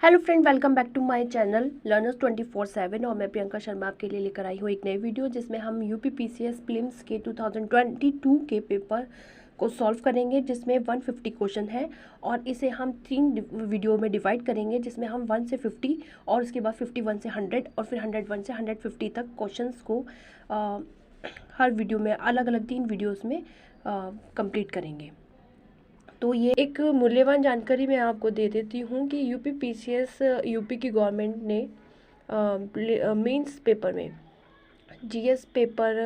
Hello friend, welcome back to my channel learners 24/7 और मैं प्रियंका शर्मा आपके लिए लेकर आई हूँ एक नई वीडियो जिसमें हम यूपी पीसीएस प्रीलिम्स के 2022 के पेपर को सॉल्व करेंगे, जिसमें 150 क्वेश्चन है और इसे हम 3 वीडियो में डिवाइड करेंगे, जिसमें हम 1 से 50 और उसके बाद 51 से 100 और फिर 101 से 150 तक क्वेश्चंस को हर वीडियो में अलग अलग 3 वीडियोज़ में कंप्लीट करेंगे। तो ये एक मूल्यवान जानकारी मैं आपको दे देती हूँ कि यूपी पीसीएस यूपी की गवर्नमेंट ने मेंस पेपर में जीएस पेपर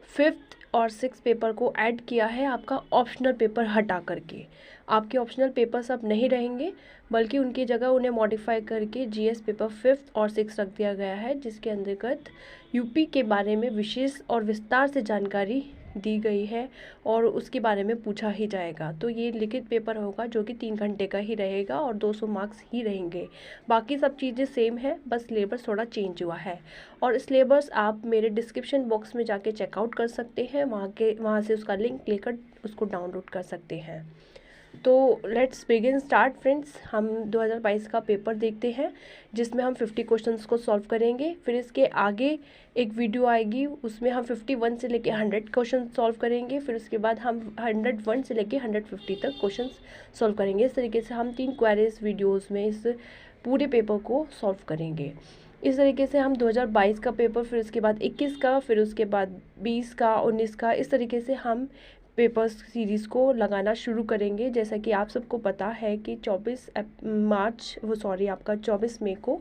5th और 6th पेपर को ऐड किया है आपका ऑप्शनल पेपर हटा करके। आपके ऑप्शनल पेपर्स अब नहीं रहेंगे, बल्कि उनकी जगह उन्हें मॉडिफाई करके जीएस पेपर 5th और 6th रख दिया गया है, जिसके अंतर्गत यूपी के बारे में विशेष और विस्तार से जानकारी दी गई है और उसके बारे में पूछा ही जाएगा। तो ये लिखित पेपर होगा जो कि 3 घंटे का ही रहेगा और 200 मार्क्स ही रहेंगे। बाकी सब चीज़ें सेम है, बस सिलेबस थोड़ा चेंज हुआ है और सिलेबस आप मेरे डिस्क्रिप्शन बॉक्स में जाके चेकआउट कर सकते हैं। वहाँ से उसका लिंक लेकर उसको डाउनलोड कर सकते हैं। तो लेट्स बिगिन स्टार्ट फ्रेंड्स। हम 2022 का पेपर देखते हैं जिसमें हम 50 क्वेश्चंस को सॉल्व करेंगे। फिर इसके आगे एक वीडियो आएगी, उसमें हम 51 से लेके 100 क्वेश्चन सॉल्व करेंगे। फिर उसके बाद हम 101 से लेके 150 तक क्वेश्चंस सॉल्व करेंगे। इस तरीके से हम 3 क्वेरीज वीडियोज़ में इस पूरे पेपर को सॉल्व करेंगे। इस तरीके से हम 2022 का पेपर, फिर उसके बाद 21 का, फिर उसके बाद 20 का, 19 का, इस तरीके से हम पेपर्स सीरीज़ को लगाना शुरू करेंगे। जैसा कि आप सबको पता है कि 24 मई को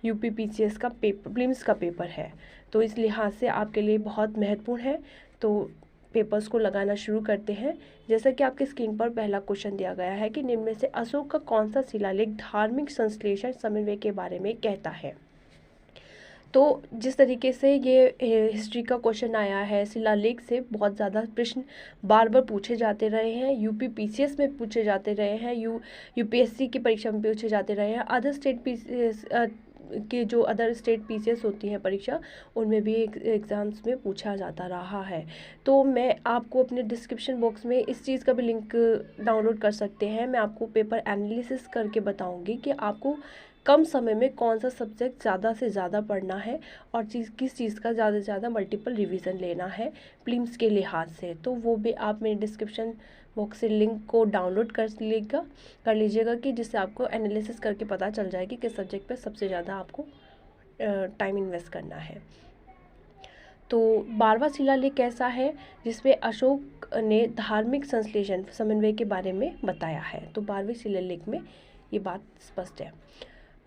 यूपी पीसीएस का पेपर प्रीलिम्स का पेपर है, तो इस लिहाज से आपके लिए बहुत महत्वपूर्ण है। तो पेपर्स को लगाना शुरू करते हैं। जैसा कि आपकी स्क्रीन पर पहला क्वेश्चन दिया गया है कि निम्न में से अशोक का कौन सा शिलालेख धार्मिक संश्लेषण समन्वय के बारे में कहता है। तो जिस तरीके से ये हिस्ट्री का क्वेश्चन आया है, शिलालेख से बहुत ज़्यादा प्रश्न बार बार पूछे जाते रहे हैं। यूपी पीसीएस में पूछे जाते रहे हैं, यूपीएससी की परीक्षा में पूछे जाते रहे हैं। अदर स्टेट पीसीएस के जो अदर स्टेट पीसीएस होती है परीक्षा, उनमें भी एग्ज़ाम्स में पूछा जाता रहा है। तो मैं आपको अपने डिस्क्रिप्शन बॉक्स में इस चीज़ का भी लिंक डाउनलोड कर सकते हैं। मैं आपको पेपर एनालिसिस करके बताऊंगी कि आपको कम समय में कौन सा सब्जेक्ट ज़्यादा से ज़्यादा पढ़ना है और किस चीज़ का ज़्यादा से ज़्यादा मल्टीपल रिवीजन लेना है प्रीलिम्स के लिहाज से। तो वो भी आप मेरे डिस्क्रिप्शन बॉक्स से लिंक को डाउनलोड कर लीजिएगा कि जिससे आपको एनालिसिस करके पता चल जाए कि किस सब्जेक्ट पे सबसे ज़्यादा आपको टाइम इन्वेस्ट करना है। तो 12वां शिलालेख कैसा है, जिसपे अशोक ने धार्मिक संश्लेषण समन्वय के बारे में बताया है। तो 12वें शिलालेख में ये बात स्पष्ट है।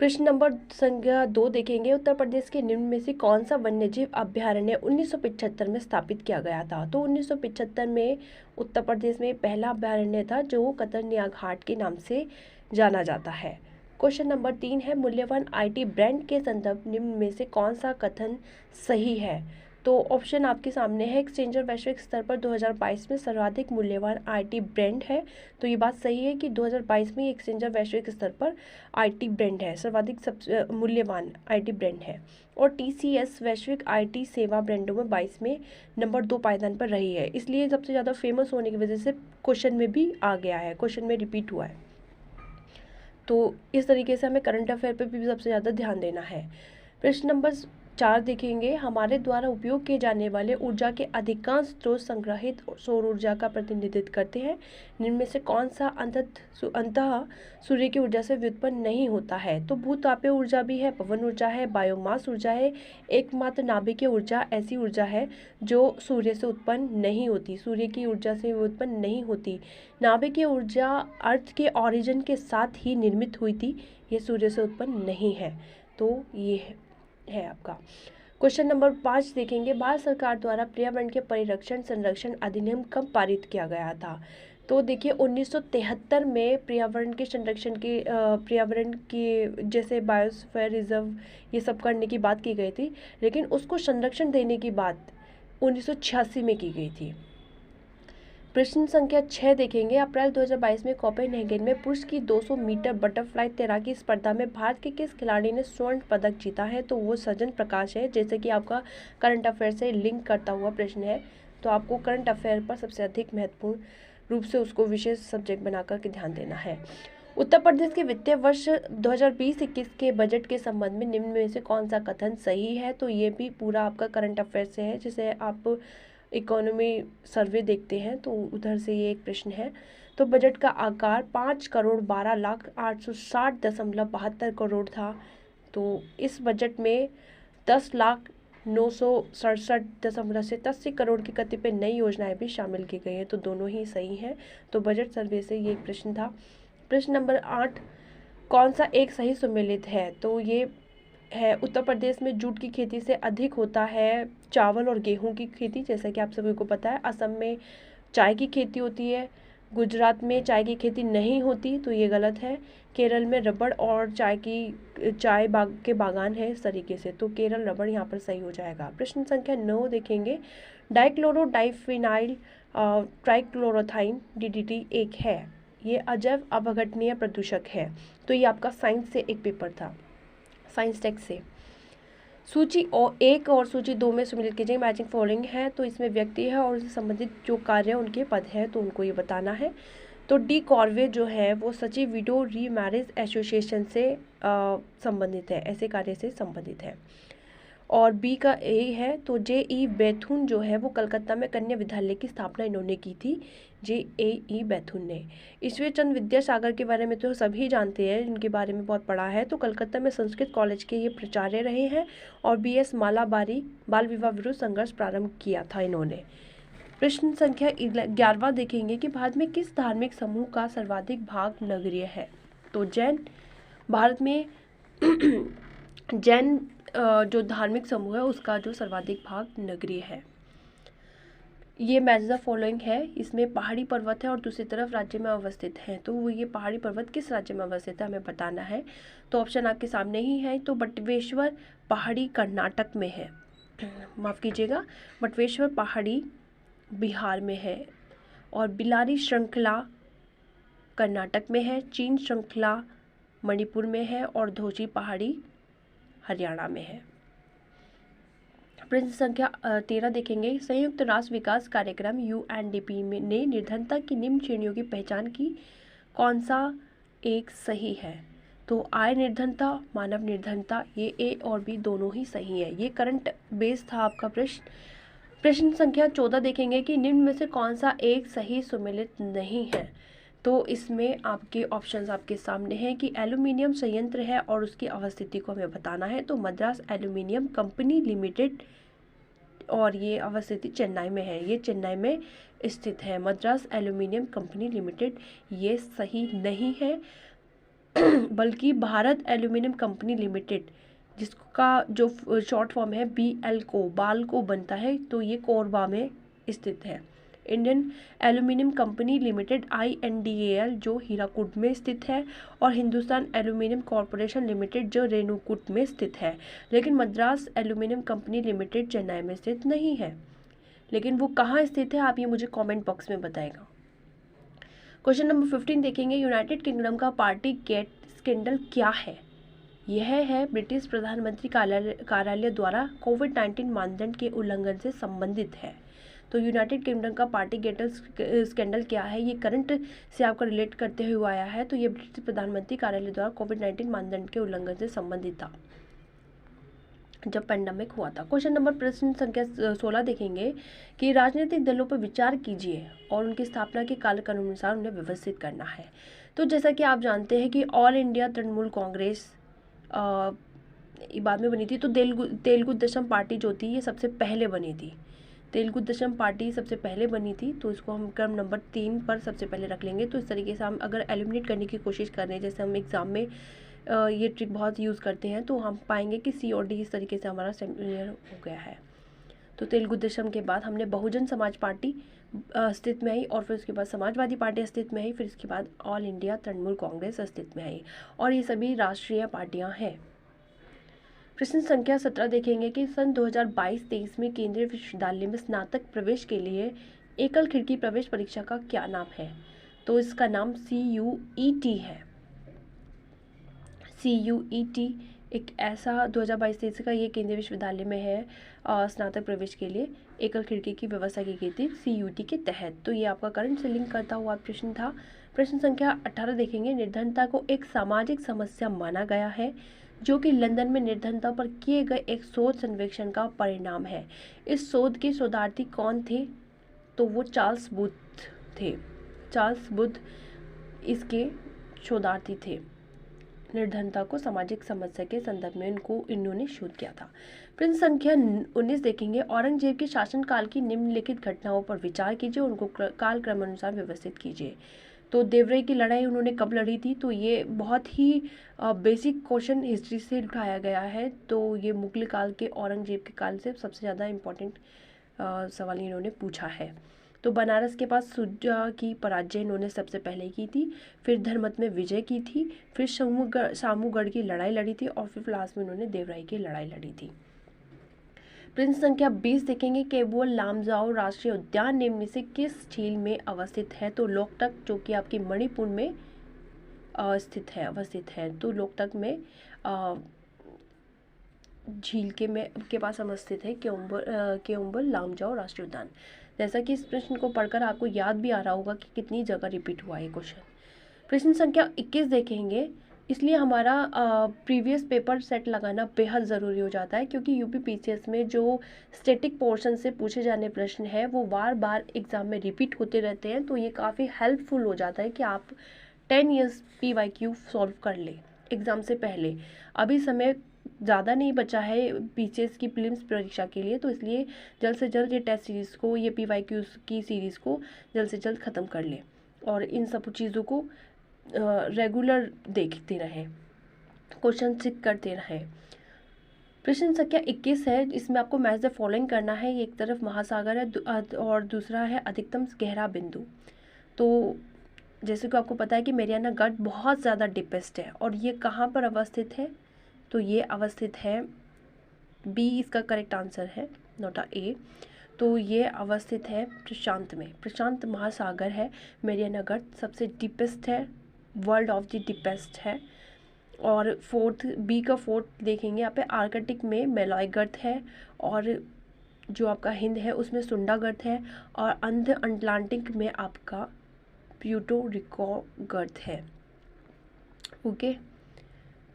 प्रश्न नंबर संख्या 2 देखेंगे। उत्तर प्रदेश के निम्न में से कौन सा वन्यजीव अभ्यारण्य 1975 में स्थापित किया गया था। तो 1975 में उत्तर प्रदेश में पहला अभ्यारण्य था जो कतरनिया घाट के नाम से जाना जाता है। क्वेश्चन नंबर 3 है, मूल्यवान आईटी ब्रांड के संदर्भ निम्न में से कौन सा कथन सही है। तो ऑप्शन आपके सामने है। एक्सचेंजर वैश्विक स्तर पर 2022 में सर्वाधिक मूल्यवान आईटी ब्रांड है। तो ये बात सही है कि 2022 में एक्सचेंजर वैश्विक स्तर पर आईटी ब्रांड है, सर्वाधिक मूल्यवान आईटी ब्रांड है। और टीसीएस वैश्विक आईटी सेवा ब्रांडों में 22 में नंबर 2 पायदान पर रही है, इसलिए सबसे ज़्यादा फेमस होने की वजह से क्वेश्चन में भी आ गया है, क्वेश्चन में रिपीट हुआ है। तो इस तरीके से हमें करंट अफेयर पर भी सबसे ज़्यादा ध्यान देना है। प्रश्न नंबर 4 देखेंगे। हमारे द्वारा उपयोग किए जाने वाले ऊर्जा के अधिकांश स्रोत संग्रहित सौर ऊर्जा का प्रतिनिधित्व करते हैं। निम्न में से कौन सा अंततः सूर्य की ऊर्जा से व्युत्पन्न नहीं होता है। तो भूतापीय ऊर्जा भी है, पवन ऊर्जा है, बायोमास ऊर्जा है। एकमात्र नाभिकीय ऊर्जा ऐसी ऊर्जा है जो सूर्य से उत्पन्न नहीं होती, सूर्य की ऊर्जा से उत्पन्न नहीं होती। नाभिकीय ऊर्जा अर्थ के ऑरिजिन के साथ ही निर्मित हुई थी, ये सूर्य से उत्पन्न नहीं है। तो ये है आपका। क्वेश्चन नंबर 5 देखेंगे। भारत सरकार द्वारा पर्यावरण के परिरक्षण संरक्षण अधिनियम कब पारित किया गया था। तो देखिए 1973 में पर्यावरण के संरक्षण के पर्यावरण के जैसे बायोस्फीयर रिजर्व ये सब करने की बात की गई थी, लेकिन उसको संरक्षण देने की बात 1986 में की गई थी। प्रश्न संख्या 6 देखेंगे। अप्रैल 2022 में कोपेनहेगन में पुरुष की 200 मीटर बटरफ्लाई तैराकी स्पर्धा में भारत के किस खिलाड़ी ने स्वर्ण पदक जीता है। तो वो सजन प्रकाश है। जैसे कि आपका करंट अफेयर से लिंक करता हुआ प्रश्न है, तो आपको करंट अफेयर पर सबसे अधिक महत्वपूर्ण रूप से उसको विशेष सब्जेक्ट बना करके ध्यान देना है। उत्तर प्रदेश के वित्तीय वर्ष 2020-21 के बजट के संबंध में निम्न में से कौन सा कथन सही है? तो ये भी पूरा आपका करंट अफेयर से है, जिसे आप इकोनॉमी सर्वे देखते हैं तो उधर से ये एक प्रश्न है। तो बजट का आकार 5,12,860.72 करोड़ था। तो इस बजट में 10,967.87 करोड़ की कतिपय नई योजनाएं भी शामिल की गई हैं, तो दोनों ही सही हैं। तो बजट सर्वे से ये एक प्रश्न था। प्रश्न नंबर 8, कौन सा एक सही सुमेलित है? तो ये है, उत्तर प्रदेश में जूट की खेती से अधिक होता है चावल और गेहूं की खेती, जैसा कि आप सभी को पता है। असम में चाय की खेती होती है, गुजरात में चाय की खेती नहीं होती, तो ये गलत है। केरल में रबड़ और चाय बाग के बागान है इस तरीके से, तो केरल रबड़ यहाँ पर सही हो जाएगा। प्रश्न संख्या 9 देखेंगे, डाइक्लोरो डाइफिनाइल ट्राइक्लोरोथाइन DDT एक है, ये अजैव अपघटनीय प्रदूषक है। तो ये आपका साइंस से एक पेपर था, साइंस टेक्स्ट से। सूची 1 और सूची 2 में सुमेलित कीजिए, मैचिंग फॉलोइंग है। तो इसमें व्यक्ति है और उससे संबंधित जो कार्य उनके पद है तो उनको ये बताना है। तो डी कॉर्वे जो है वो सचिव विडो री मैरिज एसोसिएशन से संबंधित है, ऐसे कार्य से संबंधित है। और बी का ए है, तो JE बैथुन जो है वो कलकत्ता में कन्या विद्यालय की स्थापना इन्होंने की थी, JE बैथुन ने। ईश्वर चंद्र विद्यासागर के बारे में तो सभी जानते हैं, इनके बारे में बहुत पढ़ा है। तो कलकत्ता में संस्कृत कॉलेज के ये प्राचार्य रहे हैं। और BS मालाबारी बाल विवाह विरुद्ध संघर्ष प्रारंभ किया था इन्होंने। प्रश्न संख्या 11 देखेंगे कि भारत में किस धार्मिक समूह का सर्वाधिक भाग नगरीय है? तो जैन, भारत में जैन जो धार्मिक समूह है उसका जो सर्वाधिक भाग नगरीय है। ये मैच द फॉलोइंग है, इसमें पहाड़ी पर्वत है और दूसरी तरफ राज्य में अवस्थित है। तो वो ये पहाड़ी पर्वत किस राज्य में अवस्थित है हमें बताना है। तो ऑप्शन आपके सामने ही है। तो बटवेश्वर पहाड़ी कर्नाटक में है, माफ़ कीजिएगा, बटवेश्वर पहाड़ी बिहार में है, और बिलारी श्रृंखला कर्नाटक में है, चीन श्रृंखला मणिपुर में है, और धोची पहाड़ी हरियाणा में है। प्रश्न संख्या 13 देखेंगे, संयुक्त राष्ट्र विकास कार्यक्रम UNDP ने निर्धनता की निम्न श्रेणियों की पहचान की, कौन सा एक सही है? तो आय निर्धनता, मानव निर्धनता, ये A और B दोनों ही सही है। ये करंट बेस था आपका प्रश्न। प्रश्न संख्या 14 देखेंगे कि निम्न में से कौन सा एक सही सुमेलित नहीं है? तो इसमें आपके ऑप्शंस आपके सामने हैं कि एल्यूमिनियम संयंत्र है और उसकी अवस्थिति को हमें बताना है। तो मद्रास एल्यूमिनियम कंपनी लिमिटेड, और ये अवस्थिति चेन्नई में है, ये चेन्नई में स्थित है, मद्रास एल्यूमिनियम कंपनी लिमिटेड। ये सही नहीं है, बल्कि भारत एल्यूमिनियम कंपनी लिमिटेड, जिसका जो शॉर्ट फॉर्म है BLCO, बालको बनता है, तो ये कोरबा में स्थित है। Indian aluminium company limited INDAL जो हीराकुड में स्थित है, और हिंदुस्तान एल्यूमिनियम कॉरपोरेशन लिमिटेड जो रेणुकूट में स्थित है। लेकिन Madras aluminium company limited Chennai में स्थित नहीं है। लेकिन वो कहाँ स्थित है आप ये मुझे कमेंट बॉक्स में बताएगा। क्वेश्चन नंबर 15 देखेंगे, यूनाइटेड किंगडम का पार्टी गेट स्कैंडल क्या है? यह है ब्रिटिश प्रधानमंत्री कार्यालय द्वारा कोविड-19 मानदंड के उल्लंघन से संबंधित है। तो यूनाइटेड किंगडम का पार्टी गेट स्कैंडल क्या है, ये करंट से आपको रिलेट करते हुए आया है। तो ये ब्रिटिश प्रधानमंत्री कार्यालय द्वारा कोविड-19 मानदंड के उल्लंघन से संबंधित था जब पेंडेमिक हुआ था। क्वेश्चन नंबर प्रश्न संख्या 16 देखेंगे कि राजनीतिक दलों पर विचार कीजिए और उनकी स्थापना के कालक्रम अनुसार उन्हें व्यवस्थित करना है। तो जैसा कि आप जानते हैं कि ऑल इंडिया तृणमूल कांग्रेस बाद में बनी थी। तो तेलुगु देशम पार्टी जो थी ये सबसे पहले बनी थी, तेलुगु देशम पार्टी सबसे पहले बनी थी। तो इसको हम क्रम नंबर 3 पर सबसे पहले रख लेंगे। तो इस तरीके से हम अगर एलिमिनेट करने की कोशिश कर रहे हैं, जैसे हम एग्ज़ाम में ये ट्रिक बहुत यूज़ करते हैं, तो हम पाएंगे कि C और D इस तरीके से हमारा सेमिलर हो गया है। तो तेलुगु देशम के बाद हमने बहुजन समाज पार्टी अस्तित्व में आई, और फिर उसके बाद समाजवादी पार्टी अस्तित्व में आई, फिर इसके बाद ऑल इंडिया तृणमूल कांग्रेस अस्तित्व में आई, और ये सभी राष्ट्रीय पार्टियां हैं। प्रश्न संख्या 17 देखेंगे कि सन 2022-23 में केंद्रीय विश्वविद्यालय में स्नातक प्रवेश के लिए एकल खिड़की प्रवेश परीक्षा का क्या नाम है? तो इसका नाम CUET है। CUET एक ऐसा 2022-23 का ये केंद्रीय विश्वविद्यालय में है स्नातक प्रवेश के लिए एकल खिड़की की व्यवस्था की गई थी CUET के तहत। तो ये आपका करंट से लिंक करता हुआ प्रश्न था। प्रश्न संख्या 18 देखेंगे, निर्धनता को एक सामाजिक समस्या माना गया है जो कि लंदन में निर्धनता पर किए गए एक शोध सर्वेक्षण का परिणाम है। इस शोध के शोधार्थी कौन थे? तो वो चार्ल्स बूथ थे। चार्ल्स बूथ इसके शोधार्थी थे। निर्धनता को सामाजिक समस्या के संदर्भ में इन्होंने शोध किया था। प्रश्न संख्या 19 देखेंगे, औरंगजेब के शासनकाल की निम्नलिखित घटनाओं पर विचार कीजिए, उनको काल क्रमानुसार व्यवस्थित कीजिए। तो देवराई की लड़ाई उन्होंने कब लड़ी थी? तो ये बहुत ही बेसिक क्वेश्चन हिस्ट्री से उठाया गया है। तो ये मुगल काल के औरंगजेब के काल से सबसे ज़्यादा इम्पोर्टेंट सवाल इन्होंने पूछा है। तो बनारस के पास सुजा की पराजय इन्होंने सबसे पहले की थी, फिर धर्मत में विजय की थी, फिर सामूगढ़ की लड़ाई लड़ी थी और फिर लास्ट में उन्होंने देवराई की लड़ाई लड़ी थी। प्रश्न संख्या 20 देखेंगे, केबुल लामजाओ राष्ट्रीय उद्यान निम्न में से किस झील में अवस्थित है? तो लोकटक, जो कि आपकी मणिपुर में अवस्थित है। तो लोकटक में झील के पास अवस्थित है केओम्बल लामजाओ राष्ट्रीय उद्यान। जैसा कि इस प्रश्न को पढ़कर आपको याद भी आ रहा होगा कि कितनी जगह रिपीट हुआ है क्वेश्चन। प्रश्न संख्या 21 देखेंगे, इसलिए हमारा प्रीवियस पेपर सेट लगाना बेहद ज़रूरी हो जाता है, क्योंकि यूपीपीसीएस में जो स्टैटिक पोर्शन से पूछे जाने प्रश्न है वो बार बार एग्जाम में रिपीट होते रहते हैं। तो ये काफ़ी हेल्पफुल हो जाता है कि आप 10 ईयर्स PYQ सॉल्व कर ले एग्ज़ाम से पहले। अभी समय ज़्यादा नहीं बचा है पीसीएस की प्रीलिम्स परीक्षा के लिए, तो इसलिए जल्द से जल्द ये टेस्ट सीरीज़ को, ये PYQ की सीरीज़ को जल्द से जल्द ख़त्म कर ले और इन सब चीज़ों को रेगुलर देखते रहें, क्वेश्चन चेक करते रहें। प्रश्न संख्या 21 है, इसमें आपको मैच द फॉलोइंग करना है। एक तरफ महासागर है और दूसरा है अधिकतम गहरा बिंदु। तो जैसे कि आपको पता है कि मैरियाना गढ़ बहुत ज़्यादा डीपेस्ट है और ये कहाँ पर अवस्थित है? तो ये अवस्थित है, बी इसका करेक्ट आंसर है, नोट ए। तो ये अवस्थित है प्रशांत में, प्रशांत महासागर है। मैरियाना गढ़ सबसे डीपेस्ट है, वर्ल्ड ऑफ द डीपेस्ट है। और फोर्थ, बी का फोर्थ देखेंगे यहाँ पे, आर्कटिक में मेलॉय गर्त है और जो आपका हिंद है उसमें सुंडा गर्त है और अटलांटिक में आपका प्यूटो रिको गर्त है। ओके,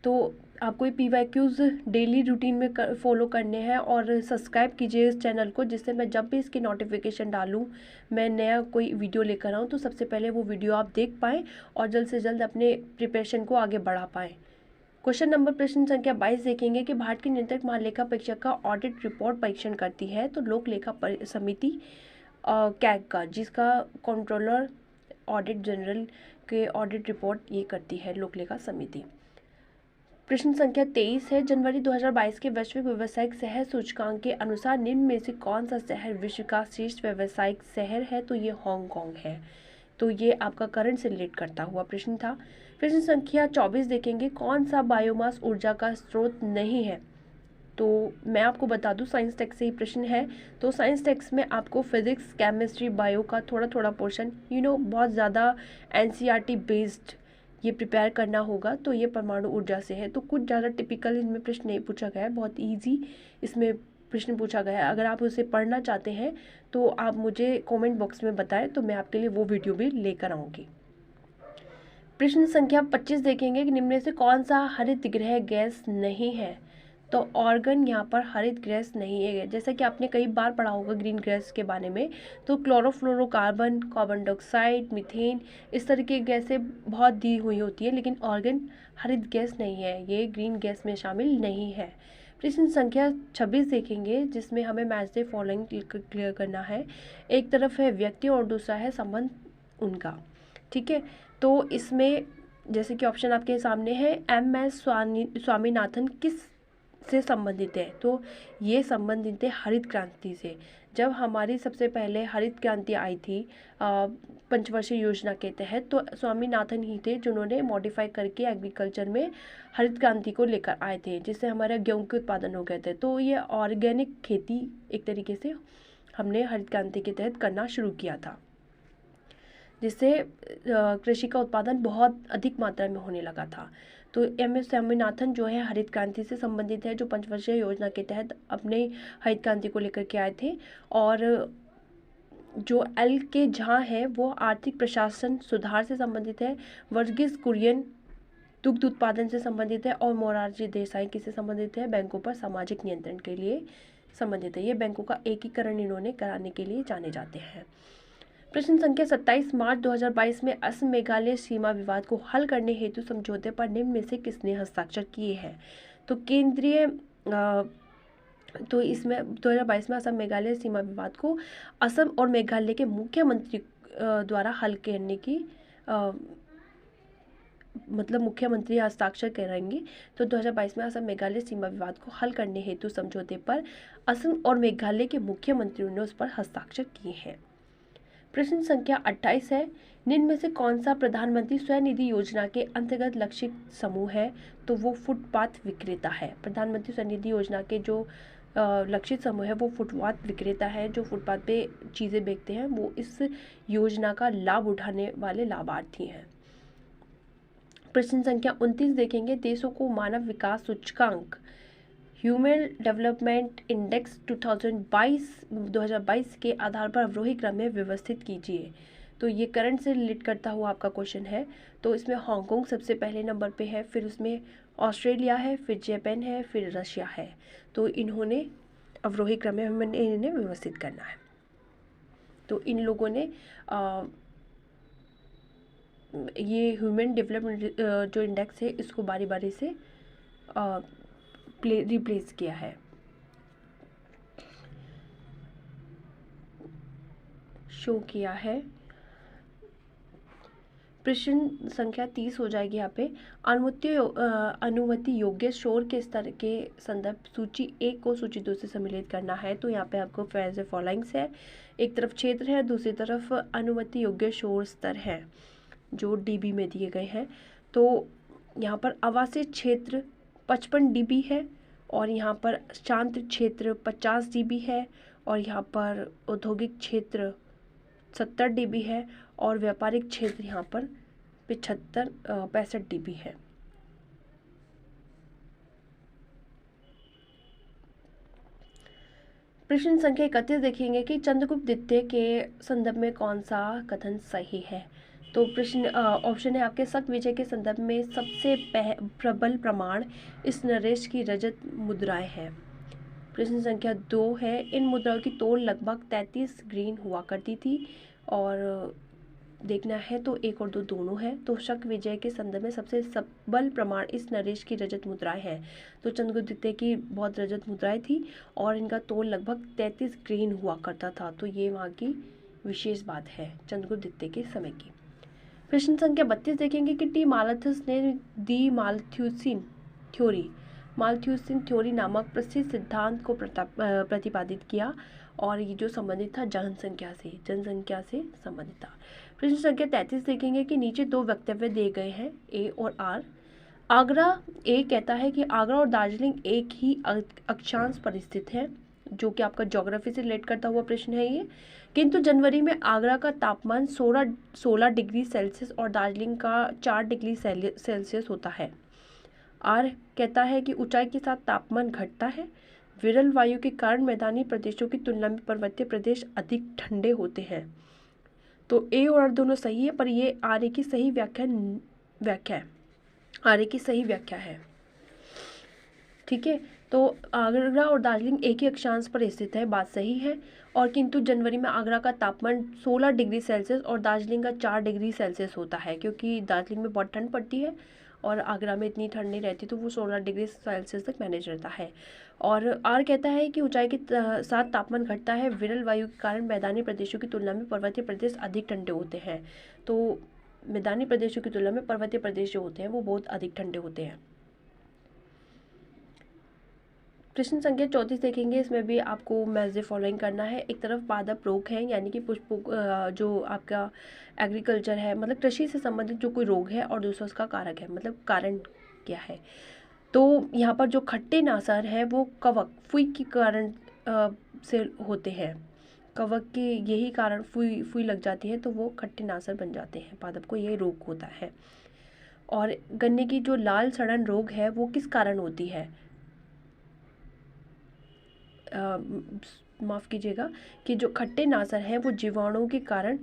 तो आपको ये PYQs डेली रूटीन में फॉलो करने हैं और सब्सक्राइब कीजिए इस चैनल को, जिससे मैं जब भी इसकी नोटिफिकेशन डालूँ, मैं नया कोई वीडियो लेकर आऊँ, तो सबसे पहले वो वीडियो आप देख पाएँ और जल्द से जल्द अपने प्रिपरेशन को आगे बढ़ा पाएँ। क्वेश्चन नंबर प्रश्न संख्या 22 देखेंगे कि भारत की नियंत्रक महालेखा परीक्षक का ऑडिट रिपोर्ट परीक्षण करती है। तो लोक लेखा समिति कैग का, जिसका कंट्रोलर ऑडिट जनरल के ऑडिट रिपोर्ट ये करती है लोक लेखा समिति। प्रश्न संख्या 23 है, जनवरी 2022 के वैश्विक व्यावसायिक शहर सूचकांक के अनुसार निम्न में से कौन सा शहर विश्व का शीर्ष व्यावसायिक शहर है? तो ये हांगकांग है। तो ये आपका करंट से रिलेट करता हुआ प्रश्न था। प्रश्न संख्या 24 देखेंगे, कौन सा बायोमास ऊर्जा का स्रोत नहीं है? तो मैं आपको बता दूं, साइंस टेक्स्ट से ही प्रश्न है। तो साइंस टेक्स्ट में आपको फिजिक्स, केमिस्ट्री, बायो का थोड़ा थोड़ा पोर्शन बहुत ज़्यादा NCERT बेस्ड ये प्रिपेयर करना होगा। तो ये परमाणु ऊर्जा से है, तो कुछ ज़्यादा टिपिकल इनमें प्रश्न नहीं पूछा गया है, बहुत ईजी इसमें प्रश्न पूछा गया है। अगर आप उसे पढ़ना चाहते हैं तो आप मुझे कमेंट बॉक्स में बताएं, तो मैं आपके लिए वो वीडियो भी लेकर आऊँगी। प्रश्न संख्या 25 देखेंगे कि निम्न में से कौन सा हरित गृह गैस नहीं है? तो ऑर्गन यहाँ पर हरित गैस नहीं है। जैसा कि आपने कई बार पढ़ा होगा ग्रीन गैस के बारे में, तो क्लोरोफ्लोरोकार्बन, कार्बन डाइऑक्साइड, मीथेन, इस तरह की गैसें बहुत दी हुई होती है, लेकिन ऑर्गन हरित गैस नहीं है, ये ग्रीन गैस में शामिल नहीं है। प्रश्न संख्या 26 देखेंगे, जिसमें हमें मैच द फॉलोइंग क्लियर करना है। एक तरफ है व्यक्ति और दूसरा है संबंध उनका, ठीक है। तो इसमें जैसे कि ऑप्शन आपके सामने है, MS स्वामीनाथन किस से संबंधित है? तो ये संबंधित है हरित क्रांति से। जब हमारी सबसे पहले हरित क्रांति आई थी पंचवर्षीय योजना के तहत, तो स्वामीनाथन ही थे जिन्होंने मॉडिफाई करके एग्रीकल्चर में हरित क्रांति को लेकर आए थे, जिससे हमारे गेहूं के उत्पादन हो गए थे। तो ये ऑर्गेनिक खेती एक तरीके से हमने हरित क्रांति के तहत करना शुरू किया था, जिससे कृषि का उत्पादन बहुत अधिक मात्रा में होने लगा था। तो MS स्वामीनाथन जो है हरित क्रांति से संबंधित है, जो पंचवर्षीय योजना के तहत अपने हरित क्रांति को लेकर के आए थे। और जो एल के झा है वो आर्थिक प्रशासन सुधार से संबंधित है। वर्गीस कुरियन दुग्ध उत्पादन से संबंधित है। और मोरारजी देसाई किससे संबंधित है? बैंकों पर सामाजिक नियंत्रण के लिए संबंधित है। ये बैंकों का एकीकरण इन्होंने कराने के लिए जाने जाते हैं। प्रश्न संख्या 27, मार्च 2022 में असम मेघालय सीमा विवाद को हल करने हेतु समझौते पर निम्न में से किसने हस्ताक्षर किए हैं? तो केंद्रीय तो इसमें 2022 में असम मेघालय सीमा विवाद को असम और मेघालय के मुख्यमंत्री द्वारा हल करने की मतलब मुख्यमंत्री हस्ताक्षर कराएंगे। तो 2022 में असम मेघालय सीमा विवाद को हल करने हेतु समझौते पर असम और मेघालय के मुख्यमंत्रियों ने उस पर हस्ताक्षर किए हैं। प्रश्न संख्या 28 है, निम्न में से कौन सा प्रधानमंत्री स्वनिधि योजना के अंतर्गत लक्षित समूह है? तो वो फुटपाथ विक्रेता है। प्रधानमंत्री स्वनिधि योजना के जो लक्षित समूह है वो फुटपाथ विक्रेता है, जो फुटपाथ पे चीज़ें बेचते हैं, वो इस योजना का लाभ उठाने वाले लाभार्थी हैं। प्रश्न संख्या 29 देखेंगे, देशों को मानव विकास सूचकांक ह्यूमन डेवलपमेंट इंडेक्स 2022 के आधार पर अवरोही क्रम में व्यवस्थित कीजिए। तो ये करंट से रिलेट करता हुआ आपका क्वेश्चन है। तो इसमें हांगकांग सबसे पहले नंबर पे है, फिर उसमें ऑस्ट्रेलिया है, फिर जापान है, फिर रशिया है। तो इन्होंने अवरोही क्रम में हमें इन्हें व्यवस्थित करना है। तो इन लोगों ने ये ह्यूमन डेवलपमेंट जो इंडेक्स है इसको बारी बारी से रिप्लेस किया है। शो किया है। प्रश्न संख्या 30 हो जाएगी यहाँ पे, अनुमति योग्य शोर के स्तर के संदर्भ सूची 1 को सूची 2 से सम्मिलित करना है। तो यहाँ पे आपको फेज फॉलोइंग्स है, एक तरफ क्षेत्र है, दूसरी तरफ अनुमति योग्य शोर स्तर है जो डीबी में दिए गए हैं। तो यहाँ पर आवासीय क्षेत्र 55 डीबी है, और यहाँ पर शांत क्षेत्र 50 डीबी है, और यहाँ पर औद्योगिक क्षेत्र 70 डीबी है, और व्यापारिक क्षेत्र यहाँ पर 65 डीबी है। प्रश्न संख्या 31 देखेंगे कि चंद्रगुप्त द्वितीय के संदर्भ में कौन सा कथन सही है? तो प्रश्न ऑप्शन है आपके, सख्त विजय के संदर्भ में सबसे प्रबल प्रमाण इस नरेश की रजत मुद्राएं हैं। प्रश्न संख्या 2 है, इन मुद्राओं की तोड़ लगभग 33 ग्रीन हुआ करती थी, और देखना है तो 1 और 2 दोनों है। तो शक विजय के संदर्भ में सबसे सबल प्रमाण इस नरेश की रजत मुद्राएं हैं। तो चंद्रगुप्त द्वितीय की बहुत रजत मुद्राएं थी, और इनका तोड़ लगभग 33 ग्रीन हुआ करता था। तो ये वहाँ की विशेष बात है चंद्रगुप्त द्वितीय के समय की। प्रश्न संख्या 32 देखेंगे कि टी मालथस ने दी मालथ्यूसिन थ्योरी नामक प्रसिद्ध सिद्धांत को प्रतिपादित किया, और ये जो संबंधित था जनसंख्या से संबंधित था। प्रश्न संख्या 33 देखेंगे कि नीचे 2 वक्तव्य दिए गए हैं, ए और आर। आगरा, ए कहता है कि आगरा और दार्जिलिंग एक ही अक्षांश पर स्थित है, जो कि आपका ज्योग्राफी से रिलेट करता हुआ प्रश्न है ये। किंतु जनवरी में आगरा का तापमान 16 डिग्री सेल्सियस और दार्जिलिंग का 4 डिग्री सेल्सियस होता है। आर कहता है कि ऊंचाई के साथ तापमान घटता है। विरल वायु के कारण मैदानी प्रदेशों की तुलना में पर्वतीय प्रदेश अधिक ठंडे होते हैं। तो ए और आर दोनों सही है, पर ये आर की सही व्याख्या है। आर की सही व्याख्या है, ठीक है। तो आगरा और दार्जिलिंग एक ही अक्षांश पर स्थित है, बात सही है। और किंतु जनवरी में आगरा का तापमान 16 डिग्री सेल्सियस और दार्जिलिंग का 4 डिग्री सेल्सियस होता है, क्योंकि दार्जिलिंग में बहुत ठंड पड़ती है और आगरा में इतनी ठंड नहीं रहती, तो वो 16 डिग्री सेल्सियस तक मैनेज रहता है। और आर कहता है कि ऊंचाई के साथ तापमान घटता है। विरल वायु के कारण मैदानी प्रदेशों की तुलना में पर्वतीय प्रदेश अधिक ठंडे होते हैं। तो मैदानी प्रदेशों की तुलना में पर्वतीय प्रदेश जो होते हैं वो बहुत अधिक ठंडे होते हैं। प्रश्न संख्या 34 देखेंगे, इसमें भी आपको मैच द फॉलोइंग करना है। एक तरफ पादप रोग है, यानी कि पुष्प जो आपका एग्रीकल्चर है, मतलब कृषि से संबंधित जो कोई रोग है, और दूसरा उसका कारक है, मतलब कारण क्या है। तो यहाँ पर जो खट्टे नासर है वो कवक फुई के कारण से होते हैं। कवक के यही कारण फुई लग जाती है, तो वो खट्टे नासर बन जाते हैं, पादप को यही रोग होता है। और गन्ने की जो लाल सड़न रोग है वो किस कारण होती है? माफ़ कीजिएगा, कि जो खट्टे नासर हैं वो जीवाणुओं के कारण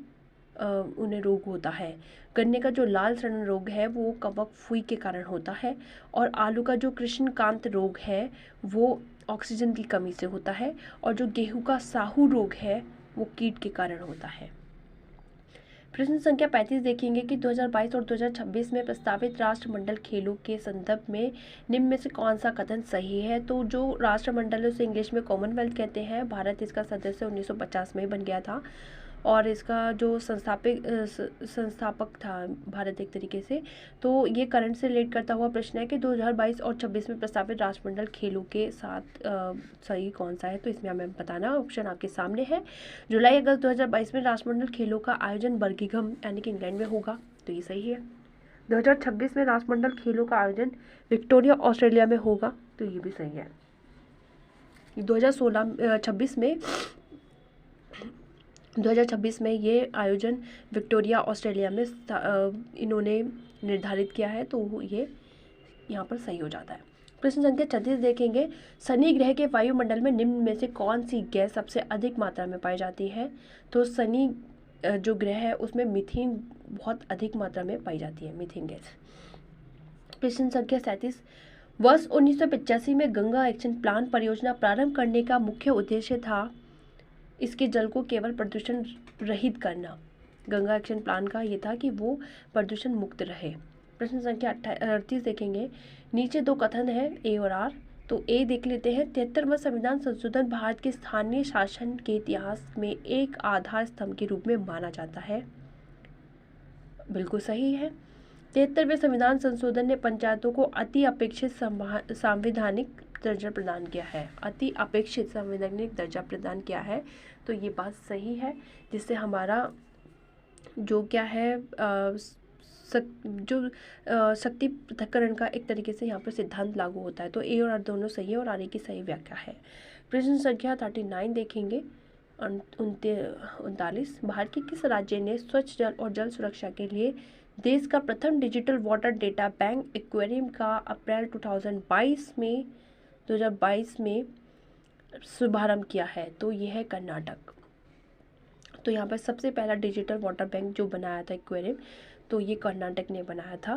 उन्हें रोग होता है। गन्ने का जो लाल सड़न रोग है वो कवक फुई के कारण होता है, और आलू का जो कृष्णकांत रोग है वो ऑक्सीजन की कमी से होता है, और जो गेहूं का साहू रोग है वो कीट के कारण होता है। प्रश्न संख्या 35 देखेंगे कि 2022 और 2026 में प्रस्तावित राष्ट्रमंडल खेलों के संदर्भ में निम्न में से कौन सा कथन सही है। तो जो राष्ट्रमंडल उसे इंग्लिश में कॉमनवेल्थ कहते हैं, भारत इसका सदस्य 1950 में बन गया था, और इसका जो संस्थापक था भारत एक तरीके से। तो ये करंट से रिलेट करता हुआ प्रश्न है कि 2022 और 26 में प्रस्तावित राष्ट्रमंडल खेलों के साथ सही कौन सा है। तो इसमें हमें बताना, ऑप्शन आपके सामने है। जुलाई अगस्त 2022 में राष्ट्रमंडल खेलों का आयोजन बर्मिंघम यानी कि इंग्लैंड में होगा, तो ये सही है। 2026 में राष्ट्रमंडल खेलों का आयोजन विक्टोरिया ऑस्ट्रेलिया में होगा, तो ये भी सही है। 2026 में ये आयोजन विक्टोरिया ऑस्ट्रेलिया में इन्होंने निर्धारित किया है, तो ये यहाँ पर सही हो जाता है। प्रश्न संख्या 36 देखेंगे, शनि ग्रह के वायुमंडल में निम्न में से कौन सी गैस सबसे अधिक मात्रा में पाई जाती है। तो शनि जो ग्रह है उसमें मीथेन बहुत अधिक मात्रा में पाई जाती है, मीथेन गैस। प्रश्न संख्या 37, वर्ष 1985 में गंगा एक्शन प्लान परियोजना प्रारंभ करने का मुख्य उद्देश्य था इसके जल को केवल प्रदूषण रहित करना। गंगा एक्शन प्लान का ये था कि वो प्रदूषण मुक्त रहे। प्रश्न संख्या 38 देखेंगे, नीचे दो कथन है ए और आर। तो ए देख लेते हैं, 73वां संविधान संशोधन भारत के स्थानीय शासन के इतिहास में एक आधार स्तंभ के रूप में माना जाता है। बिल्कुल सही है। 73वें संविधान संशोधन ने पंचायतों को अति अपेक्षित संवैधानिक दर्जा प्रदान किया है, अति अपेक्षित संवैधानिक दर्जा प्रदान किया है, तो ये बात सही है, जिससे हमारा जो क्या है शक्ति पृथक्करण का एक तरीके से यहाँ पर सिद्धांत लागू होता है। तो ए और आर दोनों सही है और आर की सही व्याख्या है। प्रश्न संख्या 39 देखेंगे, 39, भारत के किस राज्य ने स्वच्छ जल और जल सुरक्षा के लिए देश का प्रथम digital water data bank aquarium का अप्रैल 2022 में शुभारंभ किया है। तो यह है कर्नाटक। तो यहाँ पर सबसे पहला डिजिटल वाटर बैंक जो बनाया था एक्वेरियम, तो ये कर्नाटक ने बनाया था।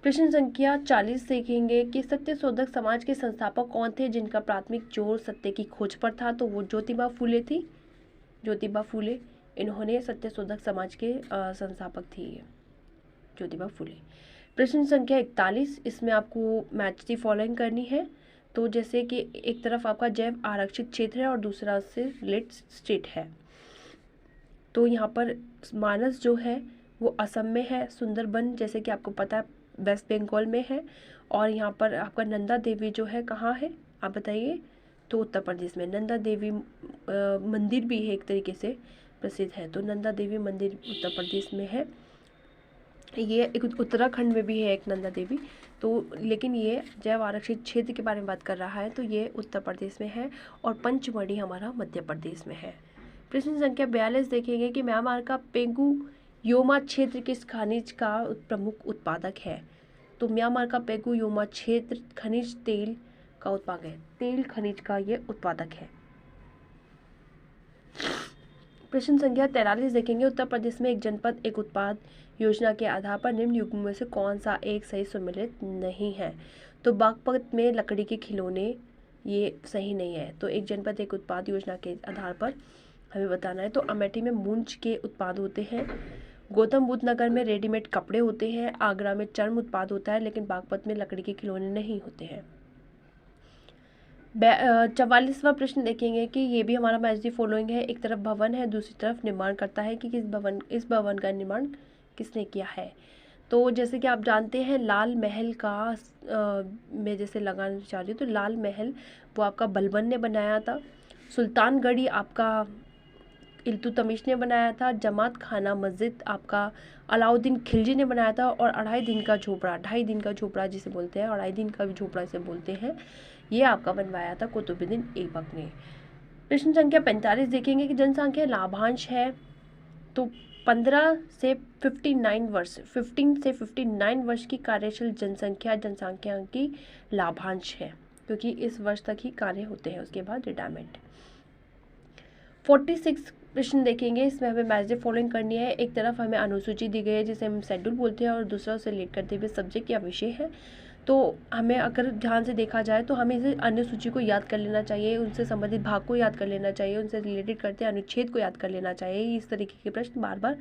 प्रश्न संख्या 40 देखेंगे कि सत्यशोधक समाज के संस्थापक कौन थे जिनका प्राथमिक जोर सत्य की खोज पर था। तो वो ज्योतिबा फूले थी, ज्योतिबा फूले, इन्होंने सत्यशोधक समाज के संस्थापक थी ज्योतिबा फूले। प्रश्न संख्या 41, इसमें आपको मैच दी फॉलोइंग करनी है। तो जैसे कि एक तरफ आपका जैव आरक्षित क्षेत्र है और दूसरा से रिलेट स्टेट है। तो यहाँ पर मानस जो है वो असम में है, सुंदरबन जैसे कि आपको पता है वेस्ट बंगाल में है, और यहाँ पर आपका नंदा देवी जो है कहाँ है आप बताइए। तो उत्तर प्रदेश में नंदा देवी मंदिर भी है एक तरीके से प्रसिद्ध है, तो नंदा देवी मंदिर उत्तर प्रदेश में है। ये एक उत्तराखंड में भी है एक नंदा देवी, तो लेकिन ये जैव आरक्षित क्षेत्र के बारे में बात कर रहा है, तो ये उत्तर प्रदेश में है, और पंचमढ़ी हमारा मध्य प्रदेश में है। प्रश्न संख्या 42 देखेंगे कि म्यांमार का पेंगू योमा क्षेत्र किस खनिज का प्रमुख उत्पादक है। तो म्यांमार का पेंगू योमा क्षेत्र खनिज तेल का उत्पादक है, तेल खनिज का ये उत्पादक है। प्रश्न संख्या 43 देखेंगे, उत्तर प्रदेश में एक जनपद एक उत्पाद योजना के आधार पर निम्न युग्मों में से कौन सा एक सही सम्मिलित नहीं है। तो बागपत में लकड़ी के खिलौने ये सही नहीं है, तो एक जनपद एक उत्पाद योजना के आधार पर हमें बताना है। तो अमेठी में मूंछ के उत्पाद होते हैं, गौतम बुद्ध नगर में रेडीमेड कपड़े होते हैं, आगरा में चर्म उत्पाद होता है, लेकिन बागपत में लकड़ी के खिलौने नहीं होते हैं। 44वां प्रश्न देखेंगे कि ये भी हमारा मैच दी फॉलोइंग है, एक तरफ भवन है दूसरी तरफ निर्माण करता है कि इस भवन का निर्माण किसने किया है। तो जैसे कि आप जानते हैं लाल महल का मैं जैसे लगाना चाह रही हूँ, तो लाल महल वो आपका बलबन ने बनाया था, सुल्तानगढ़ी आपका इल्तुतमिश ने बनाया था, जमात खाना मस्जिद आपका अलाउद्दीन खिलजी ने बनाया था, और 2.5 दिन का झोपड़ा जिसे बोलते हैं, 2.5 दिन का भी झोपड़ा इसे बोलते हैं, ये आपका बनवाया था कुतुबुद्दीन ऐबक ने। प्रश्न संख्या 45 देखेंगे कि जनसंख्या लाभांश है। तो 15 से 59 वर्ष की कार्यशील जनसंख्या की लाभांश है, क्योंकि इस वर्ष तक ही कार्य होते हैं, उसके बाद रिटायरमेंट। 46 प्रश्न देखेंगे। इसमें हमें मैच द फॉलोइंग करनी है। एक तरफ हमें अनुसूची दी गई है जिसे हम शेड्यूल बोलते हैं और दूसरा उसे रिलेट करते हुए सब्जेक्ट या विषय है। तो हमें अगर ध्यान से देखा जाए तो हमें इसे अनुसूची को याद कर लेना चाहिए, उनसे संबंधित भाग को याद कर लेना चाहिए, उनसे रिलेटेड करते अनुच्छेद को याद कर लेना चाहिए। इस तरीके के प्रश्न बार बार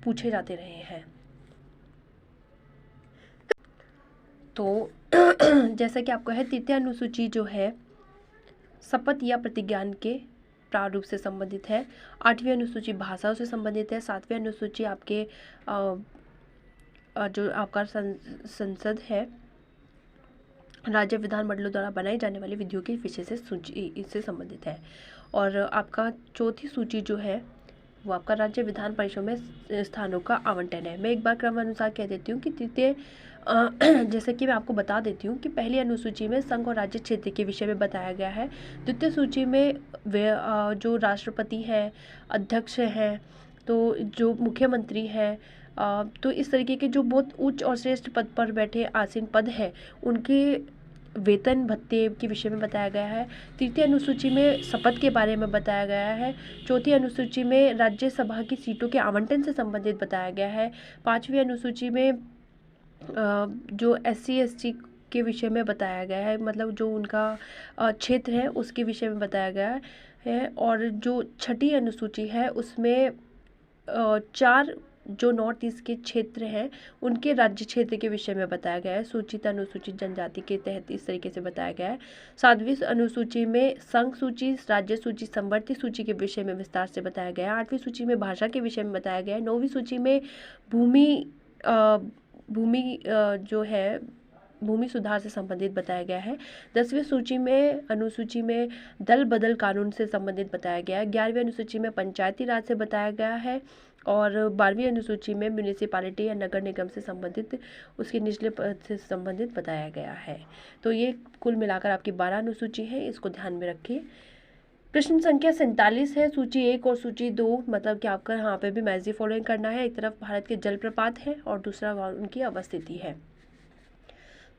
पूछे जाते रहे हैं। तो जैसा कि आपको है, तृतीय अनुसूची जो है शपथ या प्रतिज्ञान के प्रारूप से संबंधित है। 8वीं अनुसूची भाषाओं से संबंधित है। 7वीं अनुसूची आपके जो आपका संसद है, राज्य विधानमंडलों द्वारा बनाई जाने वाली विधियों की विषय से सूची इससे संबंधित है। और आपका चौथी सूची जो है वो आपका राज्य विधान परिषद में स्थानों का आवंटन है। मैं एक बार क्रमानुसार कह देती हूँ कि तृतीय जैसे कि मैं आपको बता देती हूँ कि पहली अनुसूची में संघ और राज्य क्षेत्र के विषय में बताया गया है। द्वितीय सूची में वे जो राष्ट्रपति हैं, अध्यक्ष हैं, तो जो मुख्यमंत्री हैं, तो इस तरीके के जो बहुत उच्च और श्रेष्ठ पद पर बैठे आसीन पद हैं उनके वेतन भत्ते के विषय में बताया गया है। तृतीय अनुसूची में शपथ के बारे में बताया गया है। चौथी अनुसूची में राज्यसभा की सीटों के आवंटन से संबंधित बताया गया है। 5वीं अनुसूची में जो SC ST के विषय में बताया गया है, मतलब जो उनका क्षेत्र है उसके विषय में बताया गया है। और जो छठी अनुसूची है उसमें 4 जो नॉर्थ ईस्ट के क्षेत्र हैं उनके राज्य क्षेत्र के विषय में बताया गया है। सूचित अनुसूचित जनजाति के तहत इस तरीके से बताया गया है। 7वीं अनुसूची में संघ सूची, राज्य सूची, समवर्ती सूची के विषय में विस्तार से बताया गया है। 8वीं सूची में भाषा के विषय में बताया गया है। 9वीं सूची में भूमि सुधार से संबंधित बताया गया है। 10वीं सूची में अनुसूची में दल बदल कानून से संबंधित बताया गया है। 11वीं अनुसूची में पंचायती राज से बताया गया है। और 12वीं अनुसूची में म्यूनिसिपैलिटी या नगर निगम से संबंधित उसके निचले पद से संबंधित बताया गया है। तो ये कुल मिलाकर आपकी 12 अनुसूची है, इसको ध्यान में रखिए। प्रश्न संख्या 47 है। सूची 1 और सूची 2, मतलब कि आपका यहाँ पे भी मैच द फॉलोइंग करना है। एक तरफ भारत के जलप्रपात है और दूसरा उनकी अवस्थिति है।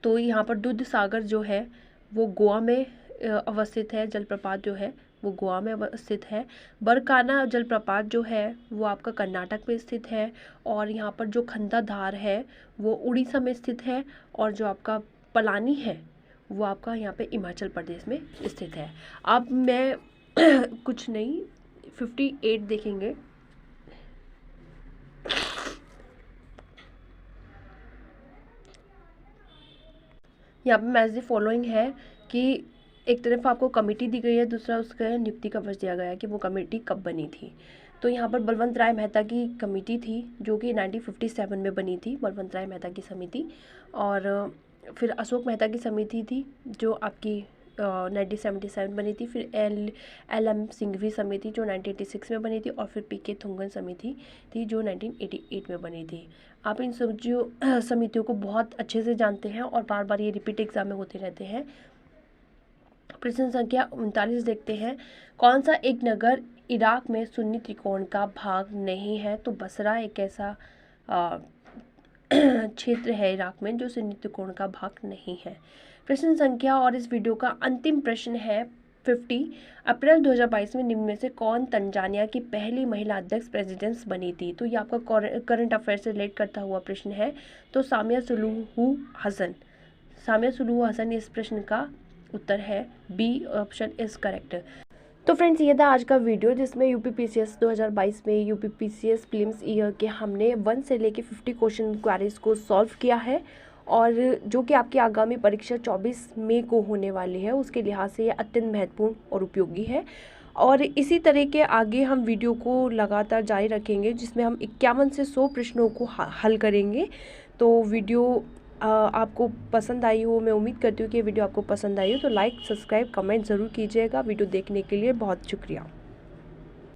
तो यहाँ पर दूध सागर जो है वो गोवा में अवस्थित है, जलप्रपात जो है वो गोवा में अवस्थित है। बरकाना जलप्रपात जो है वो आपका कर्नाटक में स्थित है। और यहाँ पर जो खंदा धार है वो उड़ीसा में स्थित है। और जो आपका पलानी है वो आपका यहाँ पे हिमाचल प्रदेश में स्थित है। अब मैं कुछ नहीं 58 देखेंगे। यहाँ पे मैच द फॉलोइंग है कि एक तरफ आपको कमेटी दी गई है, दूसरा उसका नियुक्ति का वर्ष दिया गया है कि वो कमेटी कब बनी थी। तो यहाँ पर बलवंत राय मेहता की कमेटी थी जो कि 1957 में बनी थी, बलवंत राय मेहता की समिति। और फिर अशोक मेहता की समिति थी जो आपकी 1977 बनी थी। फिर LM सिंघवी समिति जो 1986 में बनी थी। और फिर PK थुंगन समिति थी जो 1988 में बनी थी। आप इन समितियों को बहुत अच्छे से जानते हैं और बार बार ये रिपीट एग्जाम में होते रहते हैं। प्रश्न संख्या 39 देखते हैं। कौन सा एक नगर इराक में सुन्नी त्रिकोण का भाग नहीं है? तो बसरा एक ऐसा क्षेत्र है इराक में जो सुन्नी त्रिकोण का भाग नहीं है। प्रश्न संख्या और इस वीडियो का अंतिम प्रश्न है 50। अप्रैल 2022 में निम्न में से कौन तंजानिया की पहली महिला अध्यक्ष प्रेसिडेंट बनी थी? तो ये आपका करंट अफेयर से रिलेट करता हुआ प्रश्न है। तो सामिया सुलूहू हसन इस प्रश्न का उत्तर है। B option is correct. तो फ्रेंड्स, ये था आज का वीडियो जिसमें UPPCS 2022 में UPPCS प्रीलिम्स ईयर के हमने 1 से लेके 50 क्वेश्चन क्वेरीज को सॉल्व किया है। और जो कि आपकी आगामी परीक्षा 24 मई को होने वाली है उसके लिहाज से ये अत्यंत महत्वपूर्ण और उपयोगी है। और इसी तरह के आगे हम वीडियो को लगातार जारी रखेंगे जिसमें हम 51 से 100 प्रश्नों को हल करेंगे। तो वीडियो आपको पसंद आई हो, मैं उम्मीद करती हूँ कि ये वीडियो आपको पसंद आई हो। तो लाइक, सब्सक्राइब, कमेंट ज़रूर कीजिएगा। वीडियो देखने के लिए बहुत शुक्रिया।